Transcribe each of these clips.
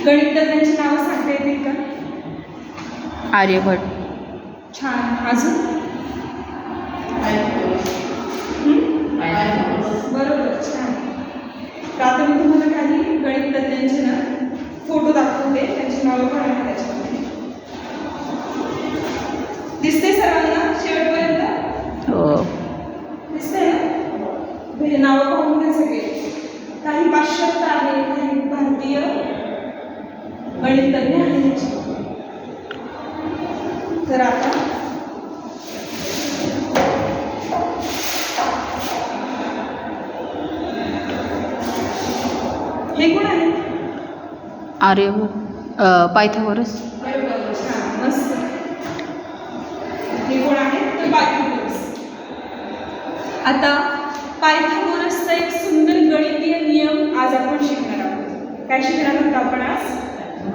गणितज्ञांची नावं सांगता येतील का? आर्यभट. छान. अजून? बरोबर, छान. तर आता मी तुम्हाला काही गणितज्ञांचे ना फोटो दाखवते, त्यांची नावं पण आहे त्याच्यामध्ये. दिसते सर्वांना शेवटपर्यंत? हो. दिसतंय ना? हे नावं पाहून घ्या सगळे. काही पाश्चात्य आहे, काही भारतीय गणितज्ञ आहेत. तर आता हे कोण आहे? आर्यभट. पायथागोरस. बरोबर, छान, मस्त. हे कोण आहे? तर पायथागोरस. आता पायथागोरसचा एक सुंदर गणितीय नियम आज आपण शिकणार आहोत. काय शिकणार आहोत आपण आज?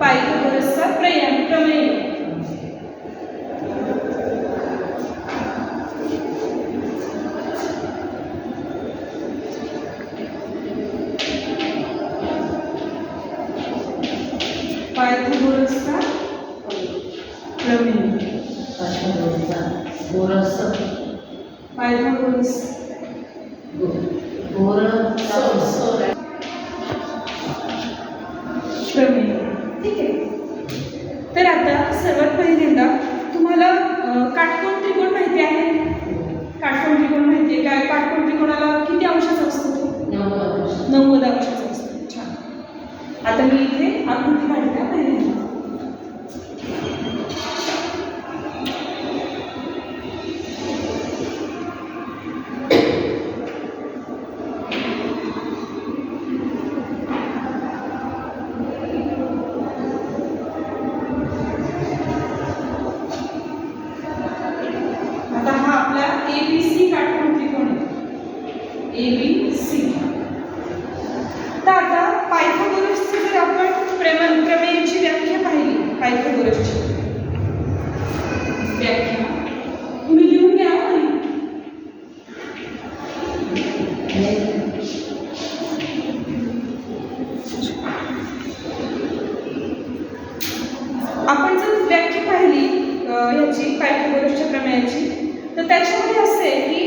पायथागोरसचा प्रमेय. पायथागोरसचा प्रमेय. पायथागोरस प्रमेय. ठीक आहे. तर आता सर्वात पहिल्यांदा तुम्हाला काटकोन त्रिकोण माहिती आहे? काटकोन त्रिकोण माहिती आहे काय? काटकोन त्रिकोणाला किती अंशाचा असतो? 90 अंशाचा असतो. छान. आता मी इथे आकृती काढते पहिल्यांदा. आता हा आपला ABC काटकोन त्रिकोण आहे. ABC. तर आता पायथागोरसची जर आपण प्रमेयाची व्याख्या पाहिली, पायथागोरसची व्याख्या तुम्ही लिहून घ्या. आपण जर व्याख्या पाहिली याची पायथागोरसच्या प्रमेयाची, तर त्याच्यामध्ये असे आहे की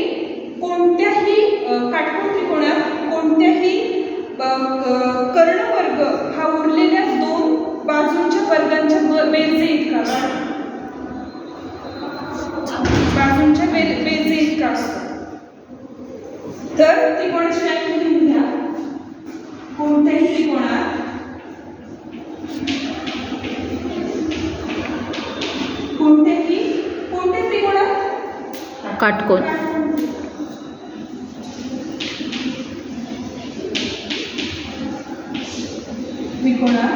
कोणत्याही काटकोन त्रिकोणात कोणत्याही कर्णवर्ग हा उरलेल्या दोन बाजूंच्या वर्गांच्या बेरजे इतका असतो. बाजूंच्या बेरजे इतका असतो. तर त्रिकोणाची व्याख्या लिहून घ्या. कोणत्याही त्रिकोणात कोणत्या त्रिकोणात काटकोन त्रिकोणात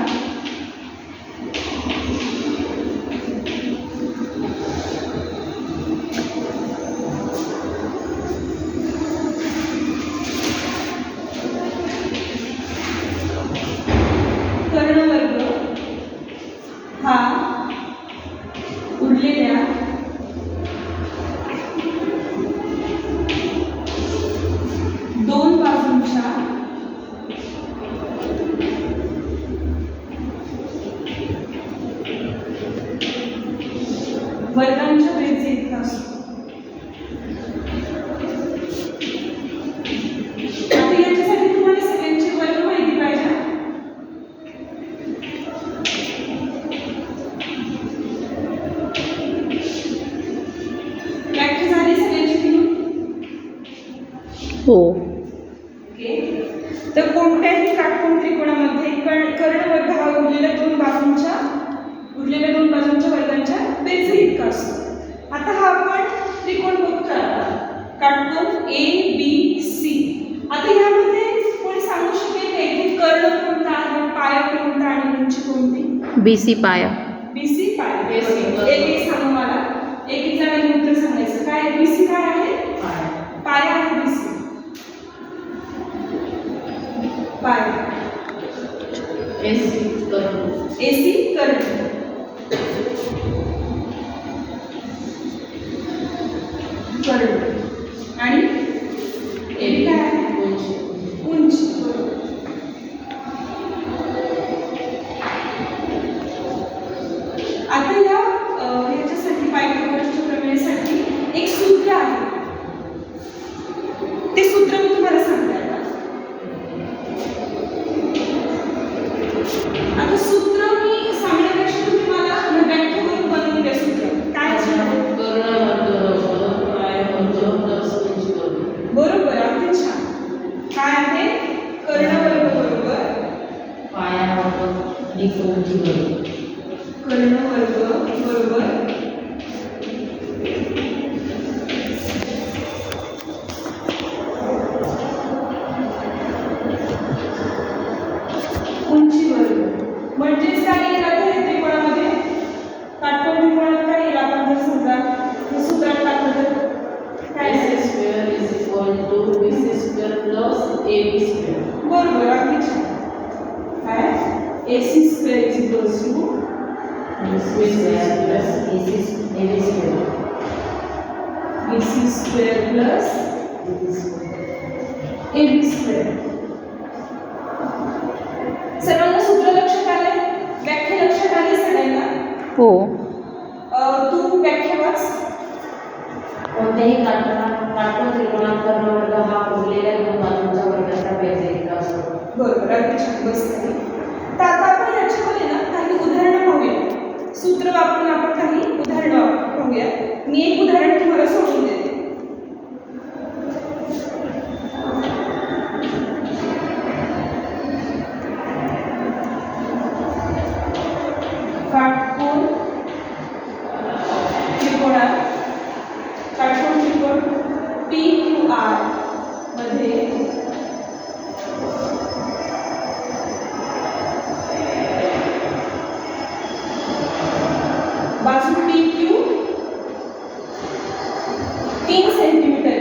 कर्णवर्ग हा उरलेल्या दोन बाजूंच्या वर्गांच्या बेरजे इतका असतो. आता याच्यासाठी तुम्हाला सगळ्यांचे वर्ग माहिती पाहिजे. व्याख्या झाली सगळ्यांची लिहून? हो. ओके. तर कोणत्याही काटकोन त्रिकोणामध्ये कर्णवर्ग हा उरलेल्या दोन बाजूंच्या वर्गांच्या बेरजे इतका असतो. आता हा आपण त्रिकोण बघतोय, काटकोन ABC. आता यामध्ये कोणी सांगू शकेल का की कर्ण कोणता आहे, पाया कोणता आणि उंची कोणती? BC पाया. BC पाया. एक सांगा मला. एक जणांनी उत्तर सांगायचं. काय BC काय आहे? पाया आहे BC. पाया. AC कर्ण. आणि AB काय आहे? उंची. काय आहे कर्णवर्ग बरोबर कर्णवर्ग बरोबर उंची वर्ग. म्हणजेच काय येईल आता हे त्रिकोणामध्ये काटकोन त्रिकोणात काय येईल आपण जर समजा हे सूत्रात टाकलं तर काय असेल? बरोबर अगदी छान. काय AC square is equals to BC square plus AB square. सर्वांना सूत्र लक्षात आले? व्याख्या लक्षात आली सगळ्यांना? हो. तू व्याख्या वाच. कोणत्याही काटकोन त्रिकोणात कर्णवर्ग हा उरलेल्या दोन बाजूंचा वर्गाचा बेरीज इतका असतो. बरोबर अगदी छान. बस खाली. तर आता आपण याच्यामध्ये ना काही उदाहरणं पाहूया. सूत्र वापरून आपण काही उदाहरणं पाहूया. मी एक उदाहरण तुम्हाला सोडून देते. काटकोन त्रिकोण PQR मध्ये बाजू PQ 3 सेंटीमीटर.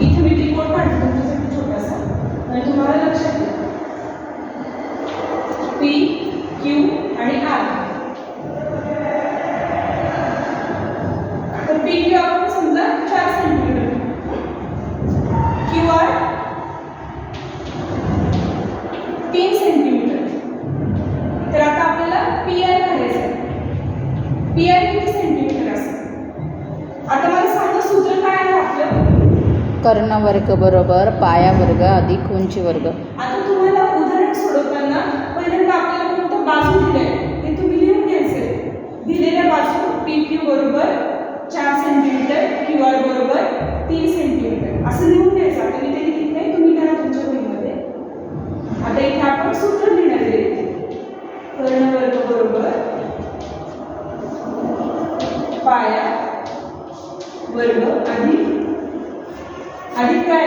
इथे मी त्रिकोण काढतो तुमच्यासाठी छोटासा आणि तुम्हाला लक्षात येईल P Q आणि R. तर PQ आपण समजा 4 सेंटीमीटर, QR 3 सेंटीमीटर. तर आता आपल्याला PR काढायचं आहे. PR किती सेंटीमीटर असेल? आता मला सांगा सूत्र काय आहे आपलं? कर्णवर्ग बरोबर पायावर्ग अधिक उंची वर्ग. आता तुम्हाला उदाहरण सोडवताना पहिल्यांदा आपल्याला कोणतं बाजू दिलंय ते तुम्ही लिहून घ्यायचंय. दिलेल्या बाजू PQ बरोबर 4 सेंटीमीटर, QR बरोबर 3 सेंटीमीटर असं लिहून घ्यायचं. आता मी ते लिहित नाही, तुम्ही करा तुमच्या वहीमध्ये. आता इथे आपण सूत्र लिहिणार आहे. कर्णवर्ग बरोबर पाया वर्ग अधिक काय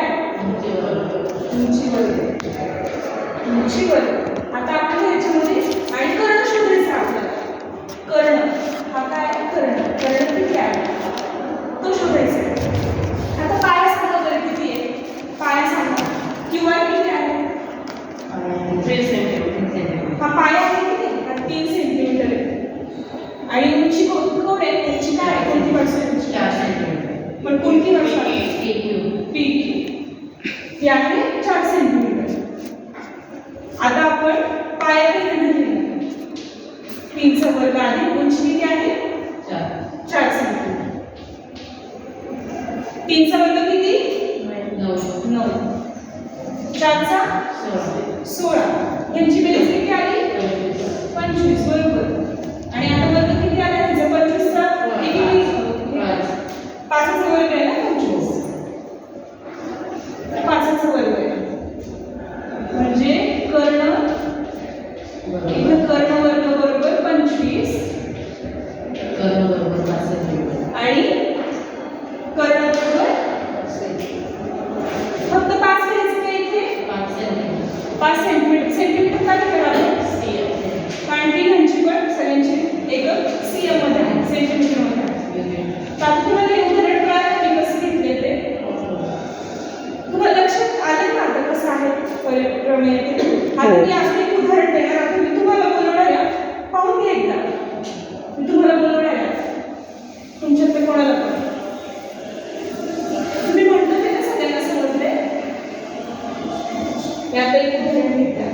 उंची वर्ग. आता आपल्याला ह्याच्यामध्ये आणि कर्ण शोधायचा आपल्याला. कर्ण हा काय कर्ण किती आहे तो शोधायचा. आता पाया सांगा बरं किती आहे? पाया सांगा. QR किती आहे? हा पाया आहे किती? हा 3 सेंटीमीटर आहे. आणि उंची कोण आहे? उंची काय आहे? कोणती बाजू आहे उंची? 4 सेंटीमीटर. पण कोणती बाजू आहे? PQ. ही आहे 4 सेंटीमीटर. आता आपण पाया किती लिहिला? 3चा वर्ग अधिक उंची किती आहे? 4 सेंटीमीटर. 3चा वर्ग किती? 9. 4चा 16. यांची बेरीज किती आली? 25. बरोबर. आणि आता वर्ग किती आला ह्याचा? 25चा किती? 5चा वर्ग आहे ना 25. 5चा वर्ग आहे. म्हणजे कर्ण इथं कर्णवर्ग बरोबर 25 आणि कर्ण बरोबर फक्त 5 घ्यायचं का इथे? 5 सेंटीमीटर. सेंटीमीटर काय करावं? कारण की ह्यांची पण सगळ्यांची एकक CM मध्ये आहे, सेंटीमीटर मध्ये आहे. तर तुम्हाला हे उदाहरण कळालं मी कसं घेतले ते? तुम्हाला लक्षात आले ना आता कसं आहे प्रमेय ते? आता मी असं एक उदाहरण देणार. आता मी तुम्हाला बोलवणार आहे, पाहून घ्या एकदा. मी तुम्हाला बोलवणार आहे, तुमच्यातले कोणाला पण. तुम्ही म्हटलं ते ना सगळ्यांना समजले? मी आता एक उदाहरण घेते.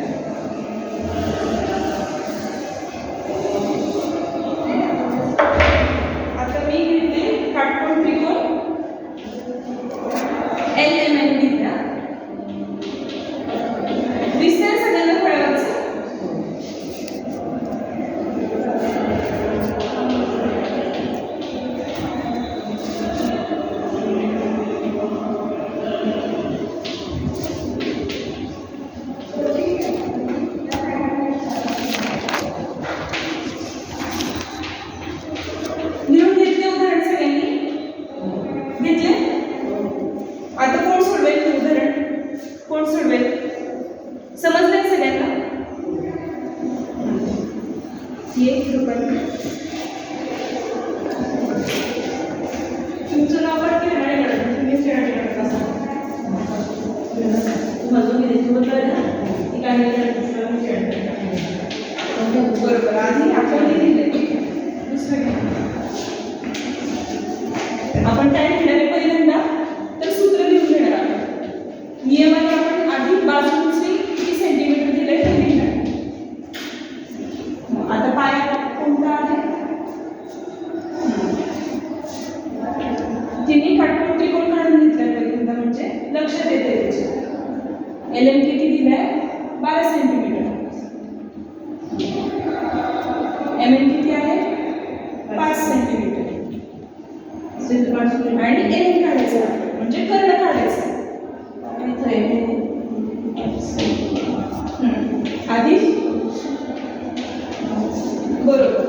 आता मी घेते काटकोन त्रिकोण LMN घेतला. दिसतंय सगळ्यांना फळावरचं? समजून घ्यायची होतं ना ती काय बरोबर. आधी आपण हे दिलंय. दुसरं काय? आपण काय लिहिणार आहे पहिल्यांदा? तर सूत्र लिहून घेणार आहोत. नियमाने आपण आधी बाजूंची किती सेंटीमीटर दिलंय ते लिहिणार. आता पाया कोणता आहे? तिन्ही काटकोन त्रिकोण काढून घेतलाय पहिल्यांदा, म्हणजे लक्षात येते त्याचे. LM किती दिलाय? 12 सेंटीमीटर. MN किती आहे? 5 सेंटीमीटर. आणि LN काढायचं आहे, म्हणजे कर्ण काढायचं. आधी बरोबर.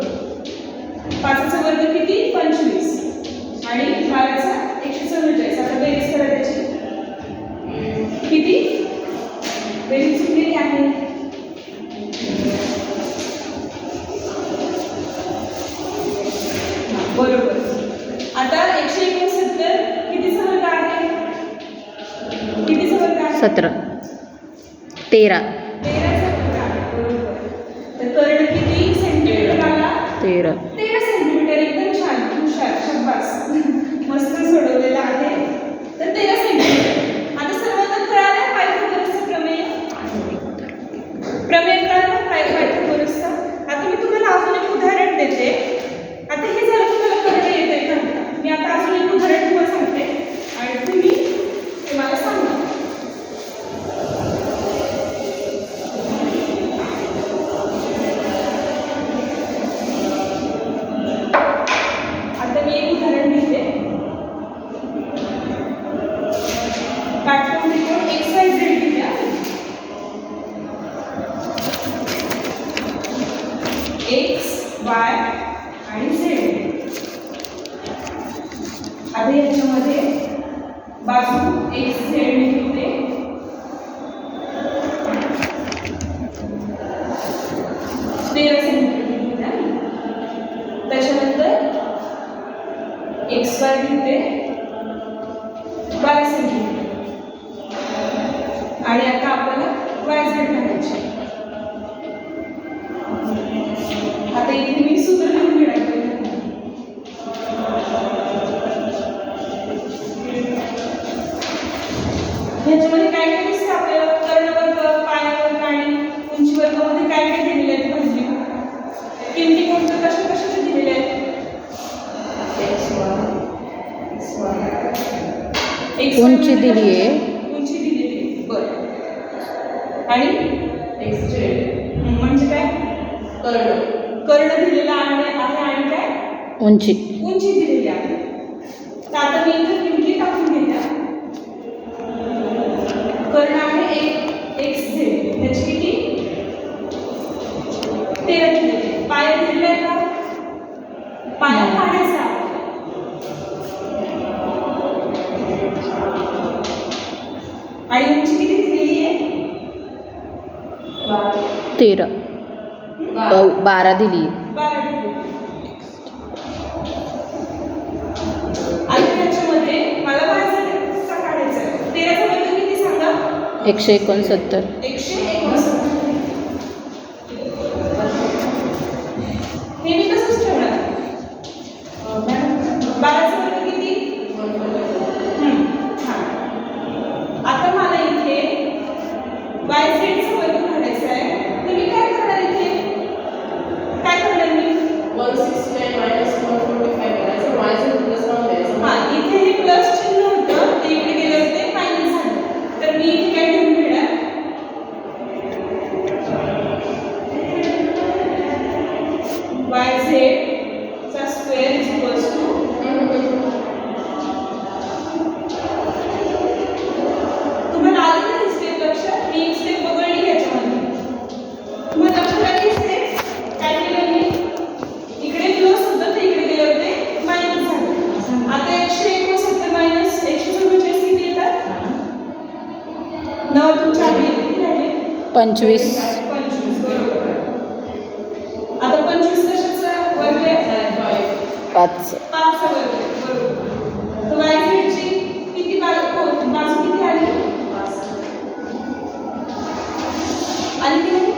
5चा वर्ग किती? 25 आणि 12चा 144. आता बेरीज करा त्याची. किती? बेरीज किती आहे? बरोबर. आता 169 कितीचा वर्ग आहे? कितीचा वर्ग आहे? 17 13 13चा वर्ग आहे. बरोबर. तर कर्ण किती सेंटीमीटर आला? 13 13 सेंटीमीटर. एकदम छान, हुशार, शाबास. मस्त सोडवलेलं आहे. तर 13 सेंटीमीटर. आता सर्वांना कळालं पायथागोरसचं प्रमेय? प्रमेय कळालं पायथागोरसचा? आता मी तुम्हाला अजून एक उदाहरण देते. आता हे झालं तुम्हाला कळलं येतंय का? मी आता अजून एक उदाहरण तुम्हाला सांगते आणि तुम्ही ते मला सांगा. आता मी एक उदाहरण देते. काटकोन त्रिकोण XYZ दिला. X, Y आणि Z. आता याच्यामध्ये बाजू XZ घेते. त्याच्यानंतर XY घेते 12 सेंटीमीटर. आणि आता आपल्याला YZ काढायचे. आता इथे मी सूत्र लिहून घेणार आहे. ह्याच्यामध्ये काय काय दिसतं आपल्याला? कर्णवर्ग, पायावर्ग आणि उंची वर्गामध्ये काय काय दिलेले आहेत? भाजली किमती कोणत्या कशा कशाच्या दिलेल्या आहेत? उंची दिली आहे. उंची दिलेली आहे. बरं. आणि म्हणजे काय? कर्ण दिलेला आहे आणि काय? उंची दिलेली आहे. तर आता मी इथं किमती टाकून घेत्या. कर्ण आहे XZ. त्याची किती? 13 दिलेली. पाया दिलेला आहे का? पाया काढायचा. आणि उंची किती दिलेली आहे? 13 12 दिली. 12 दिलेली. आता याच्यामध्ये मला YZ काढायचा आहे. 13चा वर्ग किती सांगा? 169 169. हे मी कसंच ठेवणार. 12चा वर्ग किती? हां. आता मला इथे YZचा वर्ग काढायचा आहे. तर मी काय करणार इथे? काय करणार मी? 169 minus 145 करायचं. YZ प्लस लावून द्यायचं. हां, इथे हे प्लस चिन्ह होतं, ते इकडे गेलं ते मायनस झालं. तर मी इथे काय ठेवून घेणार? YZ चा स्क्वेअर इज इक्वल्स टू तुम्हाला आली ना ही स्टेप लक्षात? मी एक स्टेप वगळली याच्यामध्ये. तुम्हाला लक्षात आली स्टेप? काय केलं मी? इकडे प्लस होतं, ते इकडे गेलं ते मायनस झालं. आता 169 मायनस 144 किती येतात? 9 तुमच्या आधी किती राहिले? 25 25. बरोबर. आता 25 कशाचा वर्ग आहे? 5 5चा वर्ग आहे. बरोबर. तर YZ ची किती बाजू किती आली? आली की नाही?